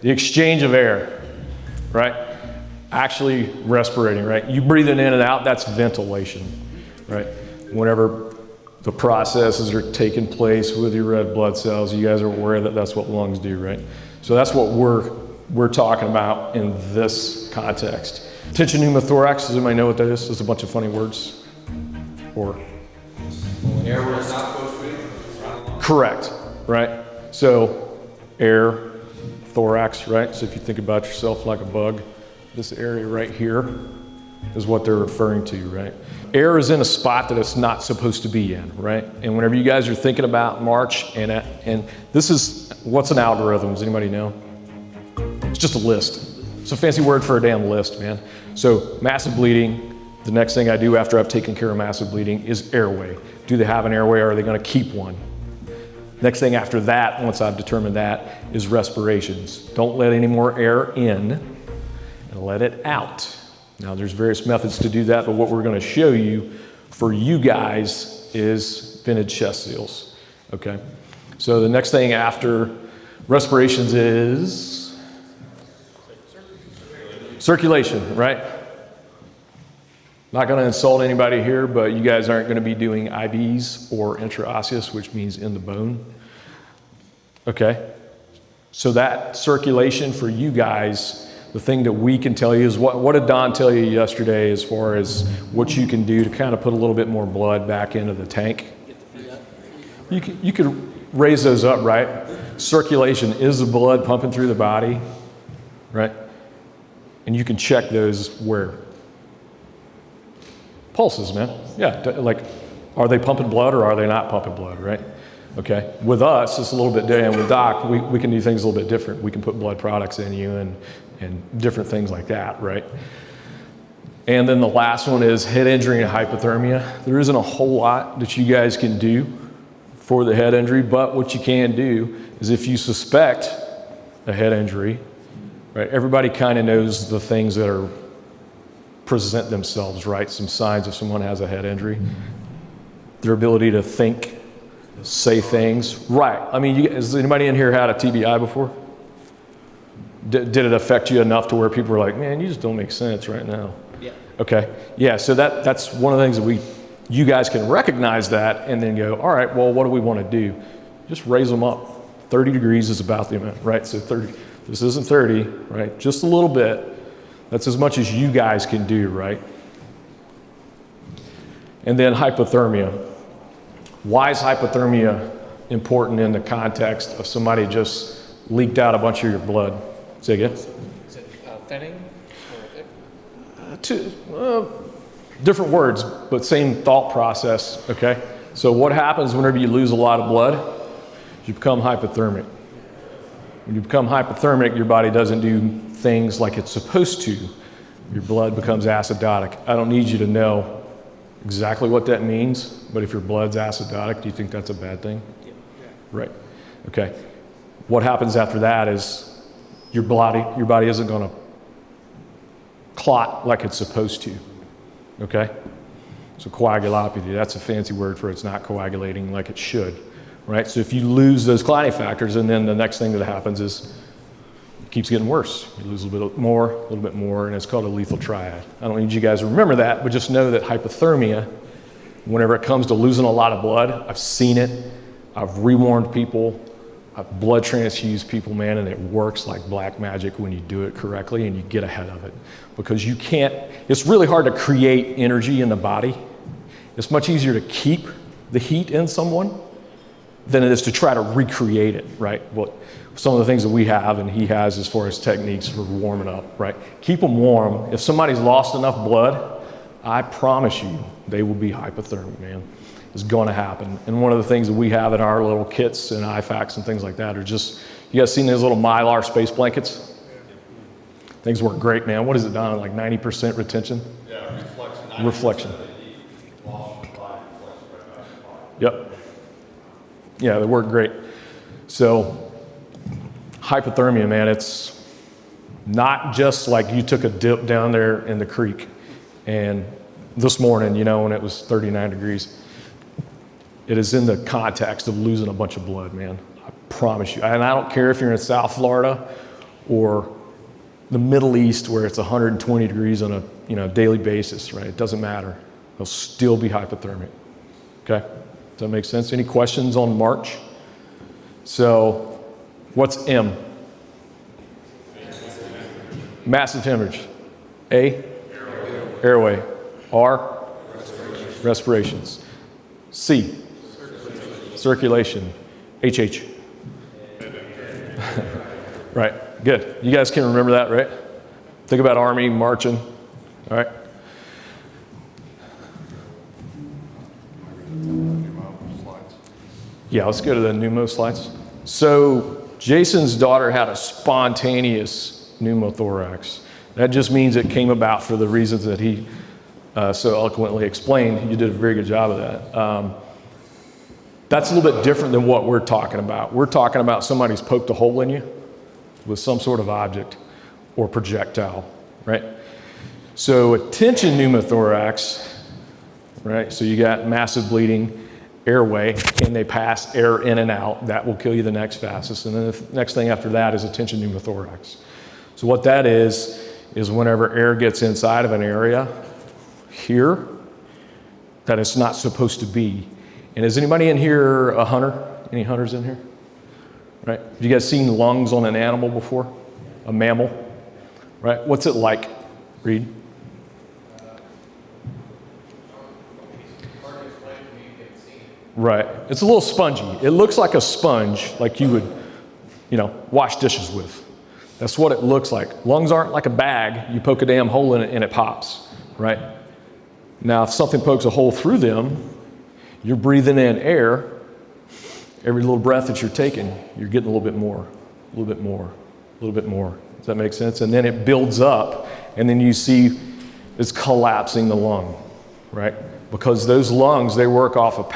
The exchange of air, right? Actually respirating, right? You breathing in and out, that's ventilation, right? Whenever the processes are taking place with your red blood cells, you guys are aware that that's what lungs do, right? So that's what we're talking about in this context. Tension pneumothorax, does anybody know what that is? There's a bunch of funny words. Or air where it's not supposed to be. Correct, right? So air, thorax, right? So if you think about yourself like a bug, this area right here is what they're referring to, right? Air is in a spot that it's not supposed to be in, right? And whenever you guys are thinking about March, and this is, what's an algorithm? Does anybody know? It's just a list. It's a fancy word for a damn list, man. So massive bleeding, the next thing I do after I've taken care of massive bleeding is airway. Do they have an airway, or are they gonna keep one? Next thing after that, once I've determined that, is respirations. Don't let any more air in and let it out. Now there's various methods to do that, but what we're gonna show you for you guys is vented chest seals, okay? So the next thing after respirations is circulation, right? Not gonna insult anybody here, but you guys aren't gonna be doing IVs or intraosseous, which means in the bone, okay? So that circulation for you guys, the thing that we can tell you is, what did Don tell you yesterday as far as what you can do to kind of put a little bit more blood back into the tank? You could raise those up, right? Circulation is the blood pumping through the body, right? And you can check those where? Pulses, man. Yeah, like, are they pumping blood or are they not pumping blood, right? Okay, with us, it's a little bit different. And with Doc, we can do things a little bit different. We can put blood products in you and different things like that, right? And then the last one is head injury and hypothermia. There isn't a whole lot that you guys can do for the head injury, but what you can do is if you suspect a head injury, right? Everybody kind of knows the things that are present themselves, right? Some signs if someone has a head injury. Their ability to think, say things, right? I mean, has anybody in here had a TBI before? Did it affect you enough to where people were like, man, you just don't make sense right now? Yeah. Okay, yeah, so that's one of the things that you guys can recognize that and then go, all right, well, what do we want to do? Just raise them up. 30 degrees is about the amount, right? So 30, this isn't 30, right? Just a little bit. That's as much as you guys can do, right? And then hypothermia. Why is hypothermia important in the context of somebody just leaked out a bunch of your blood? Say again? Is it thinning? Different words, but same thought process, okay? So what happens whenever you lose a lot of blood? You become hypothermic. When you become hypothermic, your body doesn't do things like it's supposed to. Your blood becomes acidotic. I don't need you to know exactly what that means, but if your blood's acidotic, do you think that's a bad thing? Yeah. Right, okay. What happens after that is your body isn't gonna clot like it's supposed to, okay? So coagulopathy, that's a fancy word for it's not coagulating like it should, right? So if you lose those clotting factors, and then the next thing that happens is it keeps getting worse. You lose a little bit more, and it's called a lethal triad. I don't need you guys to remember that, but just know that hypothermia, whenever it comes to losing a lot of blood, I've seen it, I've rewarned people, I've blood transfused people, man, and it works like black magic when you do it correctly and you get ahead of it. Because you can't, it's really hard to create energy in the body. It's much easier to keep the heat in someone than it is to try to recreate it, right? Well, some of the things that we have and he has as far as techniques for warming up, right? Keep them warm. If somebody's lost enough blood, I promise you they will be hypothermic, man. It's going to happen. And one of the things that we have in our little kits and IFACs and things like that are just, you guys seen those little Mylar space blankets? Things work great, man. What is it, Don? Like 90% retention? Yeah, reflection. Reflection. Yep. Yeah, they work great. So hypothermia, man, it's not just like you took a dip down there in the creek and this morning, you know, when it was 39 degrees. It is in the context of losing a bunch of blood, man. I promise you. And I don't care if you're in South Florida or the Middle East where it's 120 degrees on a daily basis, right? It doesn't matter. They'll still be hypothermic. Okay? Does that make sense? Any questions on March? So, what's M? Massive hemorrhage. A? Airway. R? Respirations. C? Circulation. HH. Right, good. You guys can remember that, right? Think about Army marching, all right? Yeah, let's go to the pneumo slides. So Jason's daughter had a spontaneous pneumothorax. That just means it came about for the reasons that he so eloquently explained. You did a very good job of that. That's a little bit different than what we're talking about. We're talking about somebody's poked a hole in you with some sort of object or projectile, right? So a tension pneumothorax, right? So you got massive bleeding, airway, can they pass air in and out? That will kill you the next fastest. And then the next thing after that is a tension pneumothorax. So what that is whenever air gets inside of an area here that it's not supposed to be. And is anybody in here a hunter? Any hunters in here? Right? Have you guys seen lungs on an animal before? A mammal? Right? What's it like? Reed? Right. It's a little spongy. It looks like a sponge, like you would, wash dishes with. That's what it looks like. Lungs aren't like a bag. You poke a damn hole in it and it pops, right? Now, if something pokes a hole through them, you're breathing in air. Every little breath that you're taking, you're getting a little bit more, a little bit more, a little bit more. Does that make sense? And then it builds up, and then you see it's collapsing the lung, right? Because those lungs, they work off of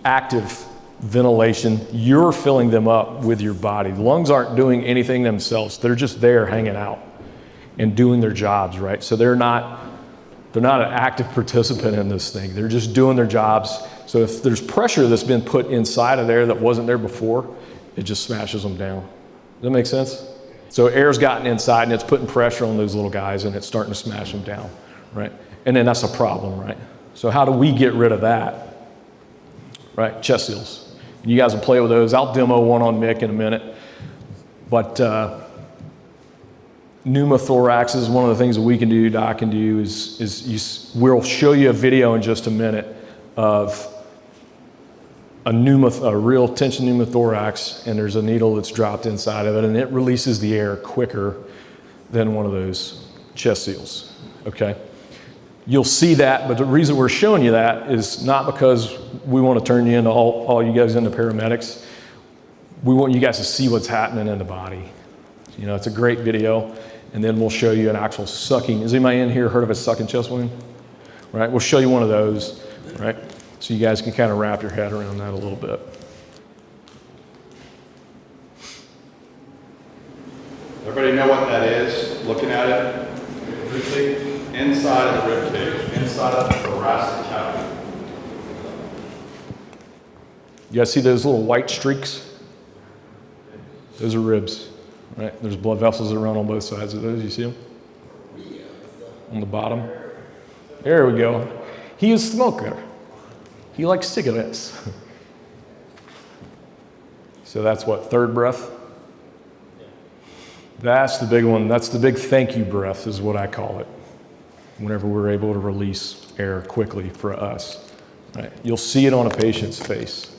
active ventilation. You're filling them up with your body. The lungs aren't doing anything themselves. They're just there hanging out and doing their jobs, right? So they're not an active participant in this thing. They're just doing their jobs. So if there's pressure that's been put inside of there that wasn't there before, it just smashes them down. Does that make sense? So air's gotten inside and it's putting pressure on those little guys and it's starting to smash them down, right? And then that's a problem, right? So how do we get rid of that? Right, chest seals. You guys will play with those. I'll demo one on Mick in a minute. But pneumothorax is one of the things that we can do, Doc can do, we'll show you a video in just a minute of a real tension pneumothorax, and there's a needle that's dropped inside of it, and it releases the air quicker than one of those chest seals, okay? You'll see that, but the reason we're showing you that is not because we want to turn you into all you guys into paramedics. We want you guys to see what's happening in the body. It's a great video, and then we'll show you an actual sucking. Has anybody in here heard of a sucking chest wound? Right, we'll show you one of those, right? So you guys can kind of wrap your head around that a little bit. Everybody know what that is? Looking at it briefly, inside of the rib cage, inside of the thoracic cavity. You guys see those little white streaks? Those are ribs, right? There's blood vessels that run on both sides of those. You see them? On the bottom. There we go. He is a smoker. He likes cigarettes. So that's what, third breath? That's the big one. That's the big thank you breath is what I call it. Whenever we're able to release air quickly for us, right? You'll see it on a patient's face,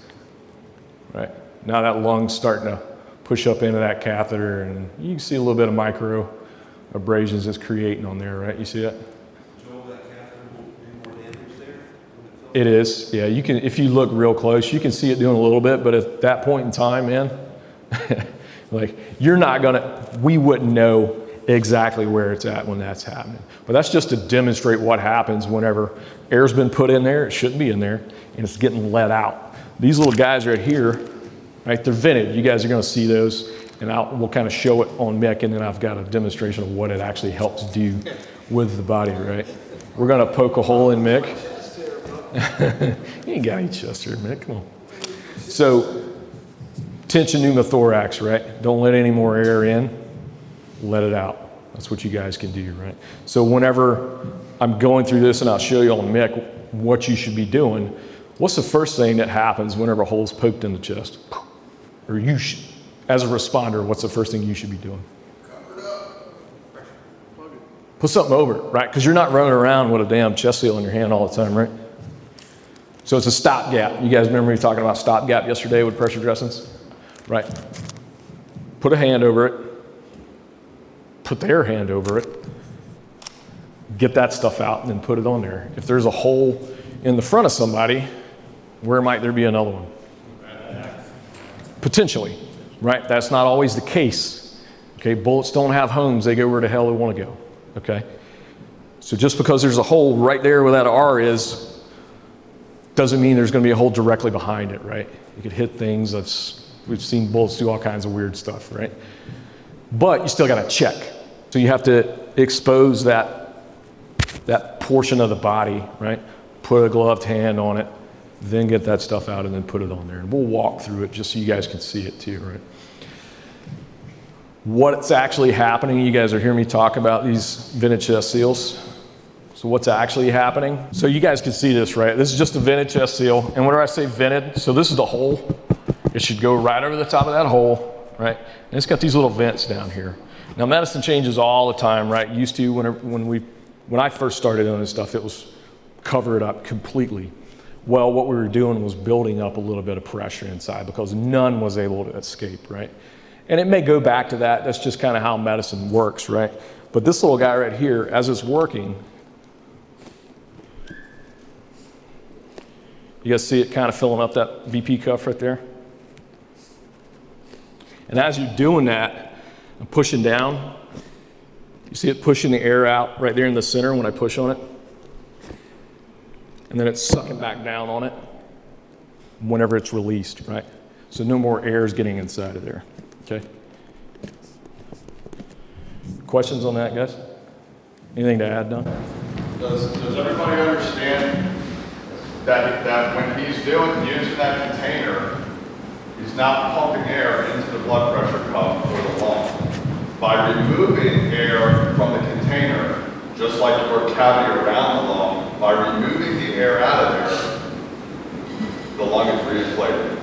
right? Now that lung's starting to push up into that catheter, and you can see a little bit of micro abrasions it's creating on there, right? You see it? It is, yeah. You can, if you look real close, you can see it doing a little bit, but at that point in time, man, like we wouldn't know exactly where it's at when that's happening. But that's just to demonstrate what happens whenever air's been put in there, it shouldn't be in there, and it's getting let out. These little guys right here, right, they're vented. You guys are gonna see those, and we'll kind of show it on Mick, and then I've got a demonstration of what it actually helps do with the body, right? We're gonna poke a hole in Mick. You ain't got any chest here, Mick, come on. So Tension pneumothorax, right? Don't let any more air in, let it out. That's what you guys can do, right? So whenever I'm going through this, and I'll show you on the mic what you should be doing, what's the first thing that happens whenever a hole's poked in the chest? Or you should, as a responder, what's the first thing you should be doing? Cover it up. Plug it. Put something over it, right? Because you're not running around with a damn chest seal in your hand all the time, right? So it's a stopgap. You guys remember me talking about stopgap yesterday with pressure dressings? Right. Put a hand over it. Put their hand over it. Get that stuff out and then put it on there. If there's a hole in the front of somebody, where might there be another one? Potentially, right? That's not always the case. Okay, bullets don't have homes. They go where the hell they want to go. Okay? So just because there's a hole right there where that R is, doesn't mean there's going to be a hole directly behind it, right? You could hit things. We've seen bullets do all kinds of weird stuff, right? But you still got to check. So you have to expose that portion of the body, right? Put a gloved hand on it, then get that stuff out and then put it on there. And we'll walk through it just so you guys can see it too, right? What's actually happening, you guys are hearing me talk about these vented chest seals. So what's actually happening? So you guys can see this, right? This is just a vented chest seal. And whenever I say vented, so this is the hole. It should go right over the top of that hole, right? And it's got these little vents down here. Now medicine changes all the time, right? Used to, when I first started doing this stuff, it was cover it up completely. Well, what we were doing was building up a little bit of pressure inside because none was able to escape, right? And it may go back to that. That's just kind of how medicine works, right? But this little guy right here, as it's working, you guys see it kind of filling up that VP cuff right there? And as you're doing that and pushing down, you see it pushing the air out right there in the center when I push on it? And then it's sucking back down on it whenever it's released, right? So no more air is getting inside of there, okay? Questions on that, guys? Anything to add, Don? Does everybody understand that when he's using that container, he's not pumping air into the blood pressure cuff or the lung. By removing air from the container, just like your cavity around the lung, by removing the air out of there, the lung is reinflated.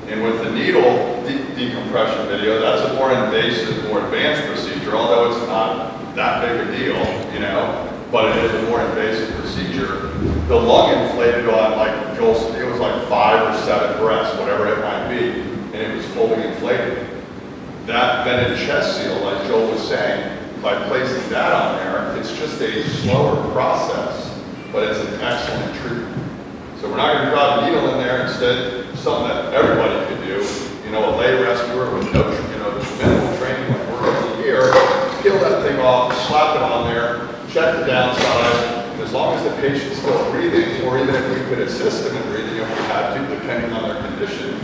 And with the needle decompression video, that's a more invasive, more advanced procedure, although it's not that big a deal, you know, but it is a more invasive procedure. The lung inflated on, like Joel said, it was like 5 or 7 breaths, whatever it might be, and it was fully inflated. That vented chest seal, like Joel was saying, by placing that on there, it's just a slower process, but it's an excellent treatment. So we're not going to drive a needle in there. Instead, something that everybody could do, you know, a lay rescuer with no, you know, minimal training like we're over here, peel that thing off, slap it on there, check the downside, and as long as the patient's still breathing, or even if we could assist them in breathing if we had to, depending on their condition,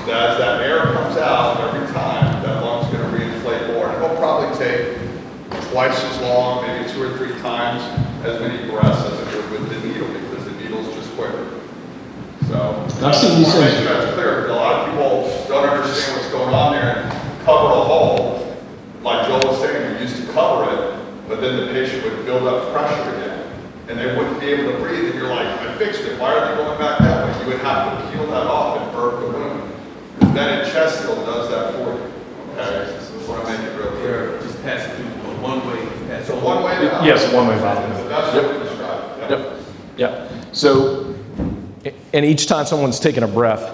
as that air comes out every time, that lung's going to reinflate more. And it'll probably take twice as long, maybe 2 or 3 times as many breaths as it would with the needle, because the needle's just quicker. So, I've seen these make sure that's clear. A lot of people don't understand what's going on there and cover a hole. Like Joel was saying, we used to cover it, but then the patient would build up pressure again, and they wouldn't be able to breathe. And you're like, I fixed it. Why are they going back that way? You would have to peel that off and burp the wound. Then a chest seal does that for you. Okay, so I want to make it real clear. Just pass it through one way. So one way valve. Yes, one-way valve. That's what we described. Yep. Yep. So, and each time someone's taking a breath,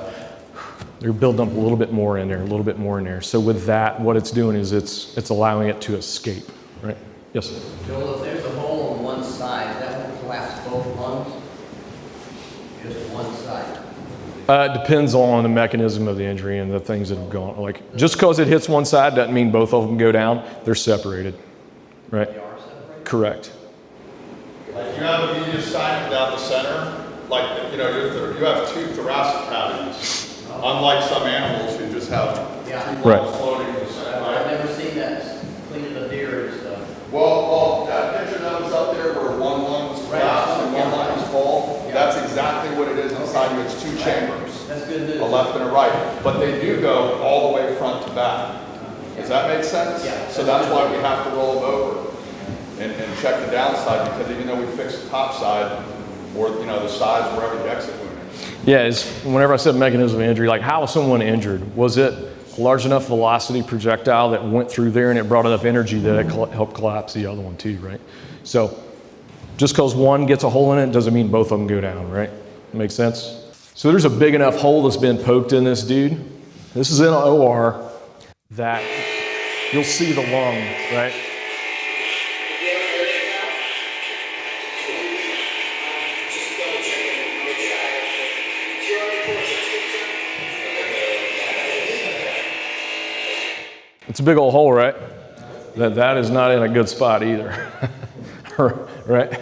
they're building up a little bit more in there, a little bit more in there. So with that, what it's doing is it's allowing it to escape, right? Yes? Joel, if there's a hole on one side, that will collapse both lungs? Just one side? It depends on the mechanism of the injury and the things that have gone. Like, just because it hits one side doesn't mean both of them go down. They're separated, right? They are separated? Correct. Like you have a medius sinus down the center, like, you know, you have 2 thoracic cavities, unlike some animals who just have 2 lungs floating in the center. I've never seen that cleaning the deer and stuff. Well, that picture that was up there where one lung was collapsed and one lung was full, that's exactly what it is inside you. It's 2 chambers, That's good news. a left and a right. but they do go all the way front to back. Does that make sense? Yeah. So that's why we have to roll them over and check the downside, because even though we fix the top side, or the sides, wherever the exit wound is. Yeah, it's, whenever I said mechanism of injury, like how was someone injured? Was it a large enough velocity projectile that went through there and it brought enough energy that it helped collapse the other one too, right? So just because one gets a hole in it doesn't mean both of them go down, right? Makes sense? So there's a big enough hole that's been poked in this dude. This is in an OR that you'll see the lung, right? It's a big old hole, right? That is not in a good spot either, right?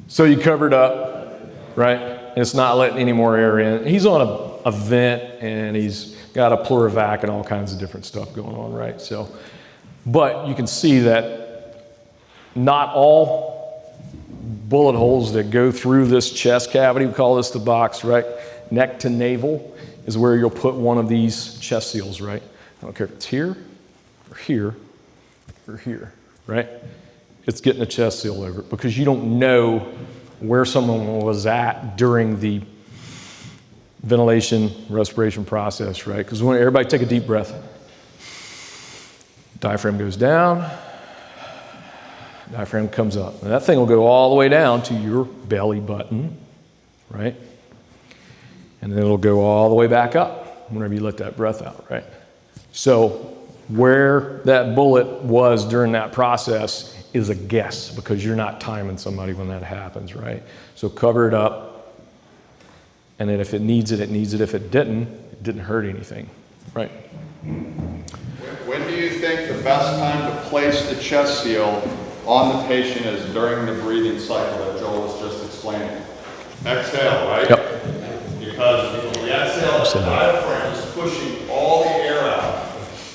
So you covered up, right? It's not letting any more air in. He's on a vent and he's got a pleurovac and all kinds of different stuff going on, right? So, but you can see that not all bullet holes that go through this chest cavity, we call this the box, right? Neck to navel is where you'll put one of these chest seals, right? I don't care if it's here or here or here, right? It's getting a chest seal over it because you don't know where someone was at during the ventilation respiration process, right? Because when everybody take a deep breath, diaphragm goes down, diaphragm comes up. And that thing will go all the way down to your belly button, right? And then it'll go all the way back up whenever you let that breath out, right? So where that bullet was during that process is a guess because you're not timing somebody when that happens, right? So cover it up, and then if it needs it, it needs it. If it didn't hurt anything, right? When do you think the best time to place the chest seal on the patient is during the breathing cycle that Joel was just explaining? Exhale, right? Yep. Because when we exhale, the diaphragm is pushing all the air out.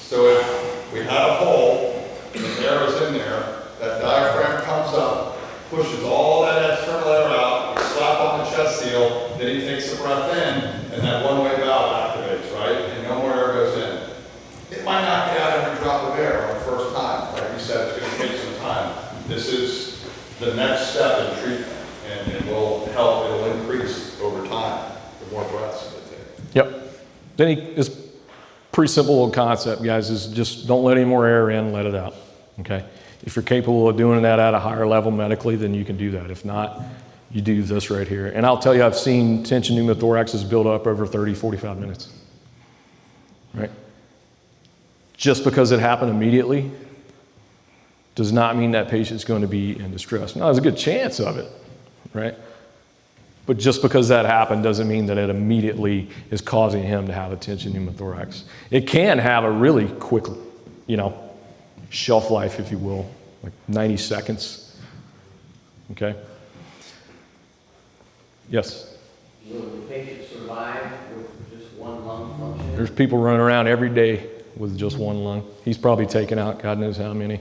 So if we had a hole and the air is in there, that diaphragm comes up, pushes all that external air out, we slap on the chest seal, then he takes the breath in, and that one-way valve activates, right? And no more air goes in. It might not get out every drop of air on the first time. Like you said, it's going to take some time. This is the next step in treatment, and it will help, it'll increase over time, the more breaths they take. Yep. Then it's pretty simple little concept, guys, is just don't let any more air in, let it out, okay? If you're capable of doing that at a higher level medically, then you can do that. If not, you do this right here. And I'll tell you, I've seen tension pneumothoraxes build up over 30, 45 minutes, right? Just because it happened immediately does not mean that patient's going to be in distress. Now, there's a good chance of it, right? But just because that happened doesn't mean that it immediately is causing him to have a tension pneumothorax. It can have a really quick, shelf life, if you will, like 90 seconds, okay? Yes? Will the patient survive with just one lung function? There's people running around every day with just one lung. He's probably taken out God knows how many,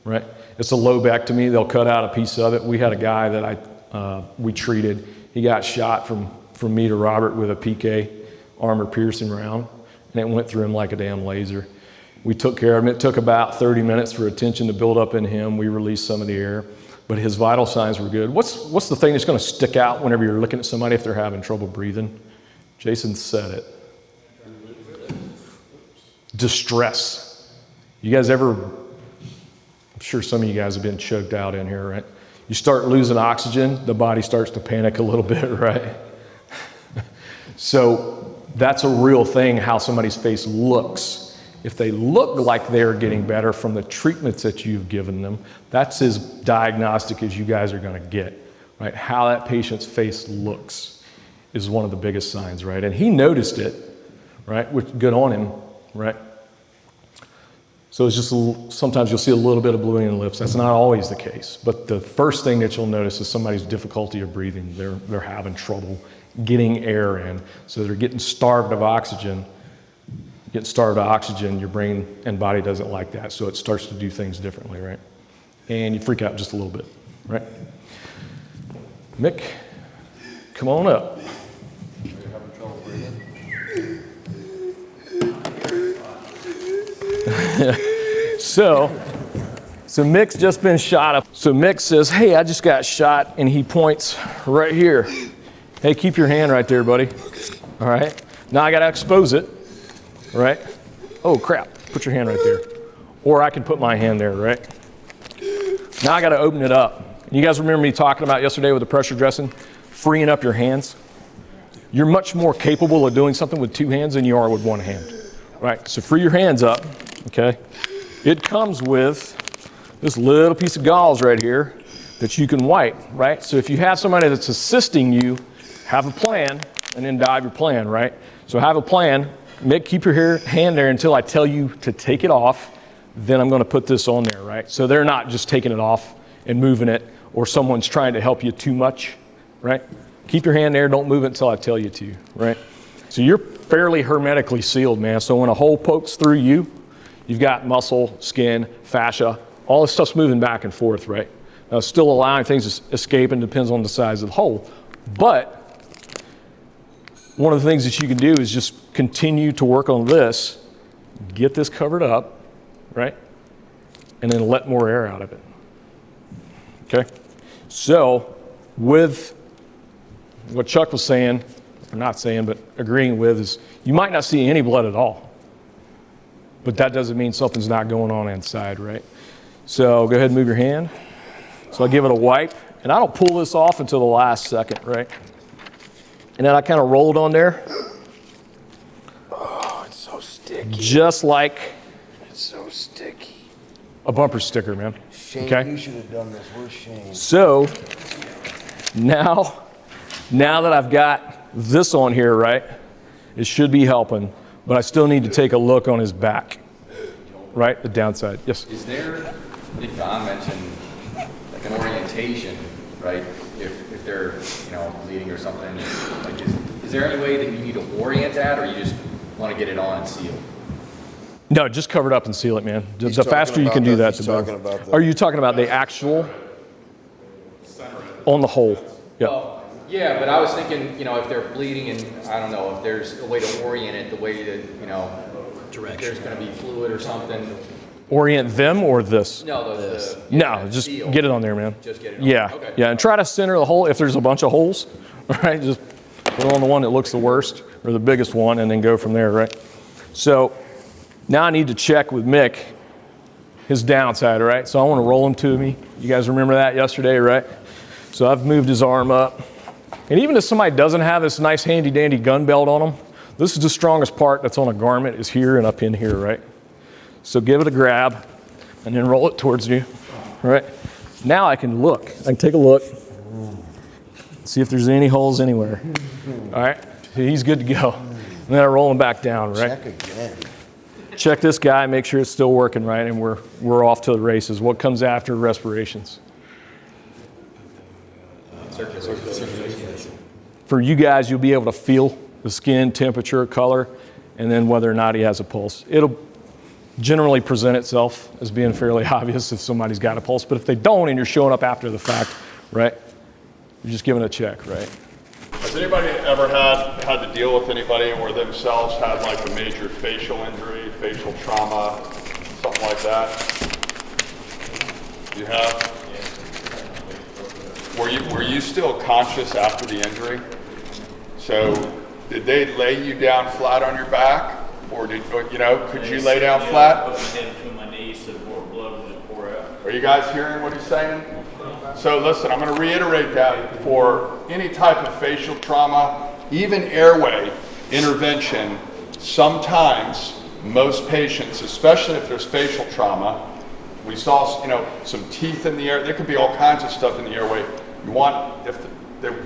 right? It's a lobectomy. They'll cut out a piece of it. We had a guy that we treated. He got shot from me to Robert with a PK armor piercing round, and it went through him like a damn laser. We took care of him. It took about 30 minutes for a tension to build up in him. We released some of the air, but his vital signs were good. What's the thing that's going to stick out whenever you're looking at somebody if they're having trouble breathing? Jason said it. Distress. You guys ever, I'm sure some of you guys have been choked out in here, right? You start losing oxygen, the body starts to panic a little bit, right? So that's a real thing, how somebody's face looks. If they look like they're getting better from the treatments that you've given them, that's as diagnostic as you guys are going to get, right? How that patient's face looks is one of the biggest signs, right? And he noticed it, right? Which good on him, right? So it's just sometimes you'll see a little bit of bluing in the lips. That's not always the case. But the first thing that you'll notice is somebody's difficulty of breathing. They're having trouble getting air in. So they're getting starved of oxygen. Getting starved of oxygen, your brain and body doesn't like that. So it starts to do things differently, right? And you freak out just a little bit, right? Mick, come on up. Are you having trouble breathing? So Mick's just been shot up. So Mick says, hey, I just got shot, and he points right here. Hey, keep your hand right there, buddy. All right. Now I got to expose it, right? Oh, crap. Put your hand right there. Or I can put my hand there, right? Now I got to open it up. You guys remember me talking about yesterday with the pressure dressing, freeing up your hands? You're much more capable of doing something with 2 hands than you are with 1 hand, right? So free your hands up, okay? It comes with this little piece of gauze right here that you can wipe, right? So if you have somebody that's assisting you, have a plan and then dive your plan, right? So have a plan, keep your hand there until I tell you to take it off, then I'm gonna put this on there, right? So they're not just taking it off and moving it, or someone's trying to help you too much, right? Keep your hand there, don't move it until I tell you to, right? So you're fairly hermetically sealed, man. So when a hole pokes through you, you've got muscle, skin, fascia, all this stuff's moving back and forth, right? Now, still allowing things to escape, and depends on the size of the hole. But one of the things that you can do is just continue to work on this, get this covered up, right? And then let more air out of it. Okay? So with what Chuck was saying, or not saying, but agreeing with, is you might not see any blood at all. But that doesn't mean something's not going on inside, right? So go ahead and move your hand. So I give it a wipe, and I don't pull this off until the last second, right? And then I kind of roll it on there. Oh, it's so sticky. Just like It's so sticky. a bumper sticker, man. Shane, Okay? you should have done this. Where's Shane? So now that I've got this on here, right, it should be helping, but I still need to take a look on his back, right, the downside. Yes? Is there, I think Don mentioned, like an orientation, right? If they're, bleeding or something, like is there any way that you need to orient that, or you just want to get it on and seal? No, just cover it up and seal it, man. The talking faster you can do that, he's the talking better. about the- Are you talking about the actual on the hole? Yeah. Well, yeah, but I was thinking, if they're bleeding, and I don't know, if there's a way to orient it, the way that, there's going to be fluid or something. Orient them or this? No, No, just seal. get it on there, man. Just get it on. Yeah, Okay. yeah, and try to center the hole. If there's a bunch of holes, right, just put it on the one that looks the worst or the biggest one, and then go from there, right? So now I need to check with Mick his downside, right? So I want to roll him to me. You guys remember that yesterday, right? So I've moved his arm up. And even if somebody doesn't have this nice handy dandy gun belt on them, this is the strongest part that's on a garment, is here and up in here, right? So give it a grab and then roll it towards you, right? Now I can look. I can take a look, see if there's any holes anywhere. All right, he's good to go. And then I roll him back down, right? Check again. Check this guy, make sure it's still working right, and we're off to the races. What comes after respirations? For you guys, you'll be able to feel the skin, temperature, color, and then whether or not he has a pulse. It'll generally present itself as being fairly obvious if somebody's got a pulse, but if they don't and you're showing up after the fact, right, you're just giving a check, right? Has anybody ever had to deal with anybody where themselves had like a major facial injury, facial trauma, something like that? You have? Were you still conscious after the injury? So did they lay you down flat on your back, or could you lay down flat? Put my head between my knees so more blood would just pour out. Are you guys hearing what he's saying? So listen, I'm going to reiterate that for any type of facial trauma, even airway intervention, sometimes most patients, especially if there's facial trauma, we saw some teeth in the air, there could be all kinds of stuff in the airway. You want, if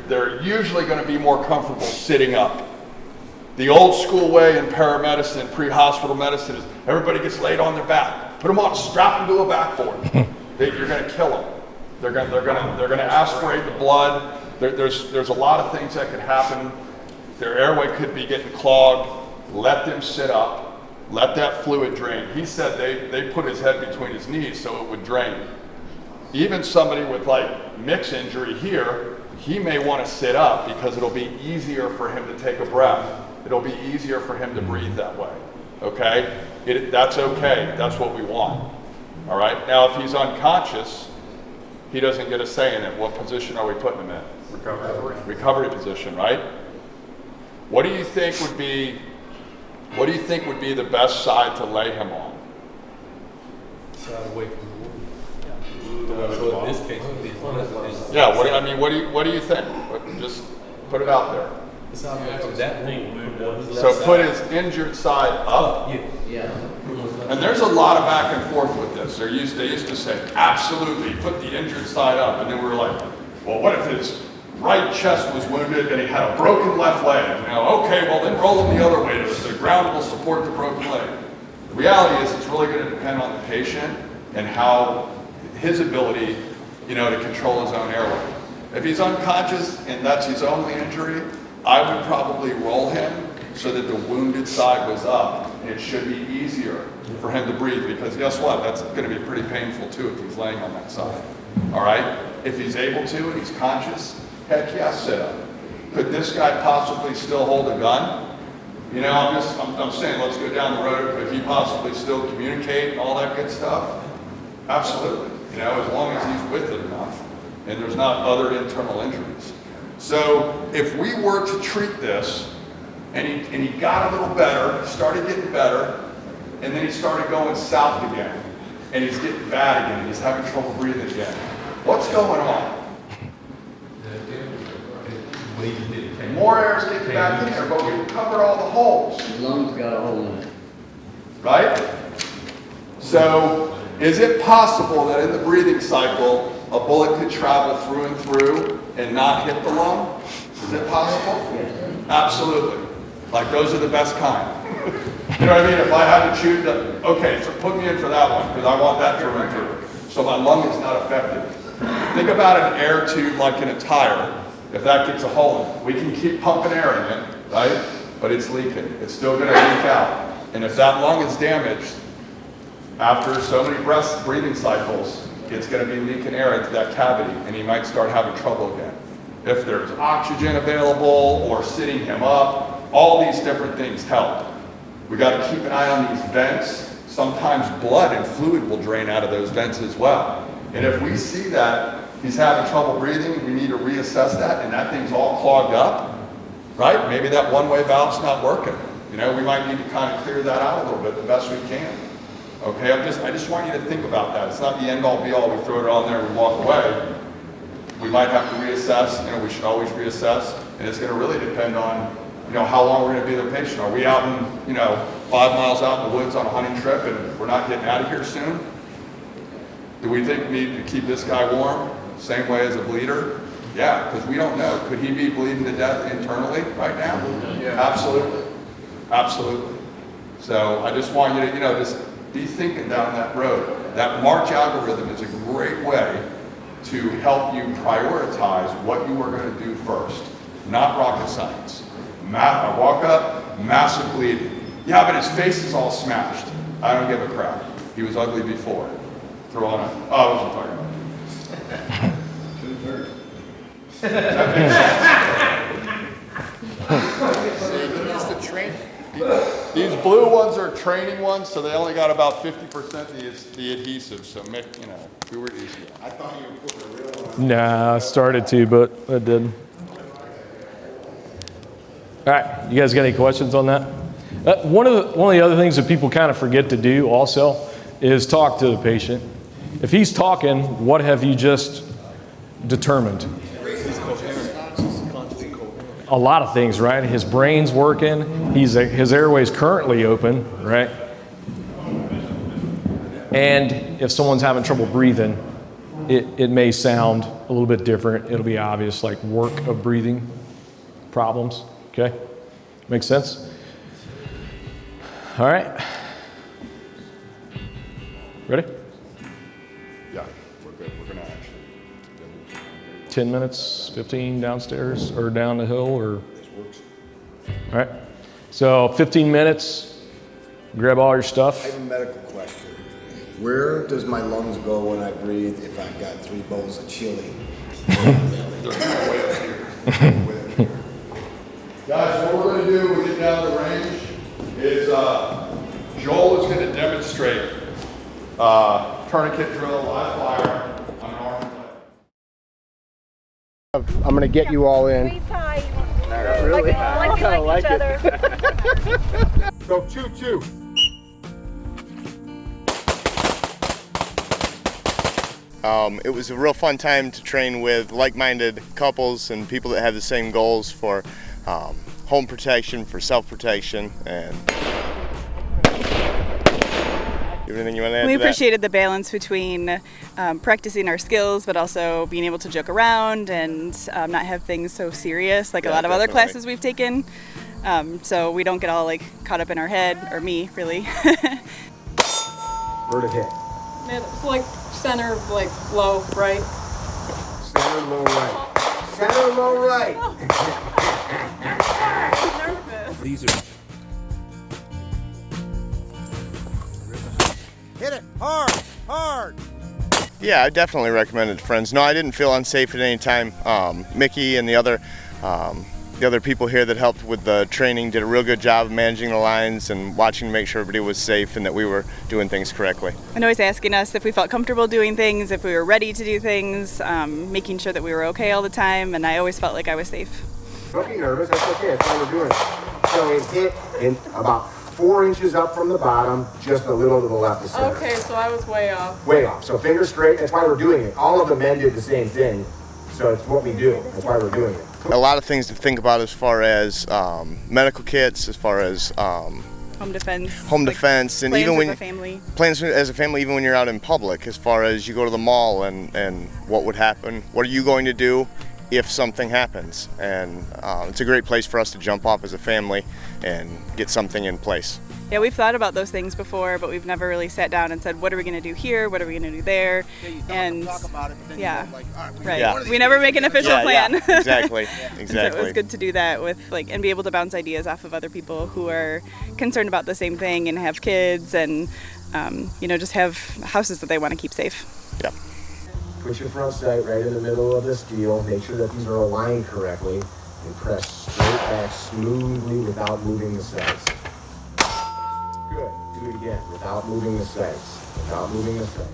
they're usually going to be more comfortable sitting up. The old school way in paramedicine and pre-hospital medicine is everybody gets laid on their back. Put them on, strap them to a backboard. You're going to kill them. They're going to aspirate the blood. There's a lot of things that could happen. Their airway could be getting clogged. Let them sit up. Let that fluid drain. He said they put his head between his knees so it would drain. Even somebody with like Mick's injury here, he may want to sit up because it'll be easier for him to take a breath. It'll be easier for him to breathe that way. okay? That's okay, that's what we want, all right? Now, if he's unconscious, he doesn't get a say in it. What position are we putting him in? Recovery position, right? What do you think would be the best side to lay him on? Side away from the wound. So in this case, Yeah, what do you think? Just put it out there. that wound. So put his injured side up. Yeah. And there's a lot of back and forth with this. They used to say, absolutely, put the injured side up. And then we were like, well, what if his right chest was wounded and he had a broken left leg? Okay, well then roll him the other way so the ground will support the broken leg. The reality is it's really going to depend on the patient and how his ability, to control his own airway. If he's unconscious and that's his only injury, I would probably roll him so that the wounded side was up, and it should be easier for him to breathe, because guess what? That's going to be pretty painful too if he's laying on that side. All right? If he's able to and he's conscious, heck yeah, sit up. Could this guy possibly still hold a gun? I'm saying let's go down the road. Could he possibly still communicate and all that good stuff? Absolutely. As long as he's with it enough and there's not other internal injuries. So if we were to treat this and he got a little better, started getting better, and then he started going south again, and he's getting bad again, and he's having trouble breathing again, what's going on? More air is getting back in there, but we've covered all the holes. The lungs got a hole in it. Right? So, is it possible that in the breathing cycle, a bullet could travel through and through and not hit the lung? Is it possible? Yes. Absolutely. Like those are the best kind. You know what I mean? If I had to choose, okay, so put me in for that one because I want that through and through. So my lung is not affected. Think about an air tube like in a tire. If that gets a hole in it, we can keep pumping air in it, right? But it's leaking. It's still going to leak out. And if that lung is damaged, after so many breathing cycles, it's going to be leaking air into that cavity, and he might start having trouble again. If there's oxygen available or sitting him up, all these different things help. We got to keep an eye on these vents. Sometimes blood and fluid will drain out of those vents as well. And if we see that he's having trouble breathing, we need to reassess that, and that thing's all clogged up, right? Maybe that one-way valve's not working. We might need to kind of clear that out a little bit the best we can. Okay, I just want you to think about that. It's not the end-all be-all. We throw it on there and we walk away. We might have to reassess. We should always reassess, and it's going to really depend on, how long we're going to be their patient. Are we out in, 5 miles out in the woods on a hunting trip and we're not getting out of here soon? Do we think we need to keep this guy warm? Same way as a bleeder? Yeah, because we don't know. Could he be bleeding to death internally right now? Yeah. Absolutely. Absolutely. So I just want you to, just be thinking down that road. That March algorithm is a great way to help you prioritize what you are going to do first. Not rocket science. I walk up, massive bleeding. Yeah, but his face is all smashed. I don't give a crap. He was ugly before. Throw on a, I wasn't talking about These blue ones are training ones, so they only got about 50% the adhesive. So, we were easy. I thought you were putting a real one. Nah, I started to, but I didn't. All right, you guys got any questions on that? One of the other things that people kind of forget to do also is talk to the patient. If he's talking, what have you just determined? A lot of things, right? His brain's working. His airway's currently open, right? And if someone's having trouble breathing, it may sound a little bit different. It'll be obvious, like work of breathing problems. Okay, makes sense? All right. Ready? Yeah, we're good. We're gonna actually 10 minutes, 15 downstairs or down the hill or? This works. All right. So 15 minutes, grab all your stuff. I have a medical question. Where does my lungs go when I breathe if I've got 3 bowls of chili? They're way up here. Way up here. Guys, what we're going to do when we get down the range is Joel is going to demonstrate tourniquet drill, live fire on an armed play. I'm gonna get you all in. Really? Like we like each other. Go 2-2. It was a real fun time to train with like-minded couples and people that have the same goals for home protection, for self-protection, and anything you want to add We to that? appreciated the balance between practicing our skills, but also being able to joke around and not have things so serious like a lot of other definitely. classes we've taken. So we don't get all like caught up in our head, or me really. Where to hit? It's like center, like low, right? Center, low, right. Center, low, right. Nervous. Hit it hard, hard. Yeah, I definitely recommend it to friends. No, I didn't feel unsafe at any time. Mickey and the other people here that helped with the training did a real good job of managing the lines and watching to make sure everybody was safe and that we were doing things correctly. And always asking us if we felt comfortable doing things, if we were ready to do things, making sure that we were okay all the time, and I always felt like I was safe. Don't be nervous, that's okay, that's why we're doing it. So it hit in about 4 inches up from the bottom, just a little to the left of center. Okay, so I was way off. Way off, so fingers straight, that's why we're doing it. All of the men did the same thing, so it's what we do, that's why we're doing it. A lot of things to think about as far as medical kits, as far as Home defense. home like, defense, and plans even as when a family. plans as a family, even when you're out in public, as far as you go to the mall and what would happen, what are you going to do if something happens? And it's a great place for us to jump off as a family and get something in place. Yeah, we've thought about those things before, but we've never really sat down and said, what are we going to do here? What are we going to do there? And yeah, right. Yeah. We never make an official plan. Yeah, exactly, So exactly. it was good to do that with and be able to bounce ideas off of other people who are concerned about the same thing and have kids and just have houses that they want to keep safe. Yeah. Put your front sight right in the middle of the steel, make sure that these are aligned correctly, and press straight back smoothly without moving the sights. Good. Do it again, without moving the sights. Without moving the sights.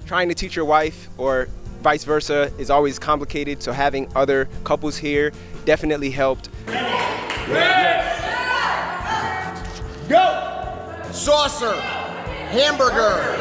Trying to teach your wife or vice versa is always complicated, so having other couples here definitely helped. Go! Saucer! Hamburger!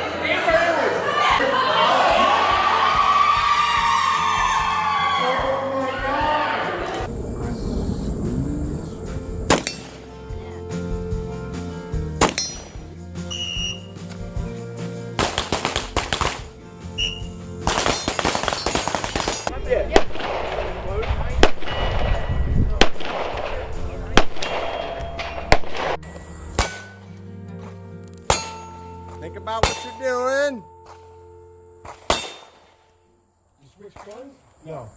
Think about what you're doing. You switch guns? No.